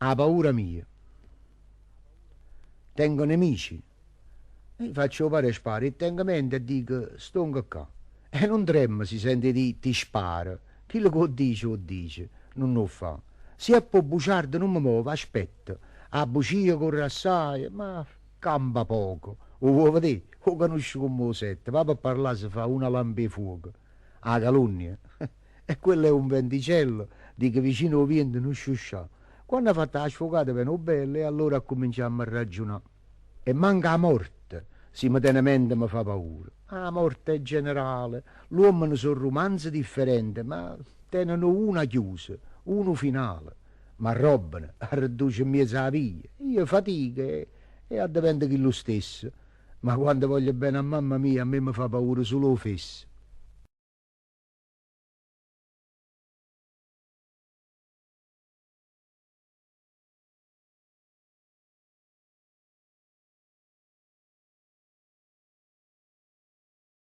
Ha paura mia. Tengo nemici. E faccio pare sparo e tengo mente e dico, stongo qua. E non trema si sente di ti spara. Chi lo dice o dice, non lo fa. Se è po' bugiardo non mi muovo, aspetta. A bugia corre assai, ma campa poco. O vuoi vedere? O conosci come lo sette, va per parlare si fa una lampe di fuoco. A calunnia. E quello è un venticello, dico vicino al vento non sciuscià. Quando ha fatto la sfogata per bella e allora cominciamo a ragionare. E manca la morte, simultaneamente mi fa paura. La morte è generale, l'uomo ne sono romanzi differenti, ma tenono una chiusa, uno finale. Ma robano, riduce in mezzo alla via. Io fatico e addiventa che lo stesso. Ma quando voglio bene a mamma mia, a me mi fa paura solo lo fesso.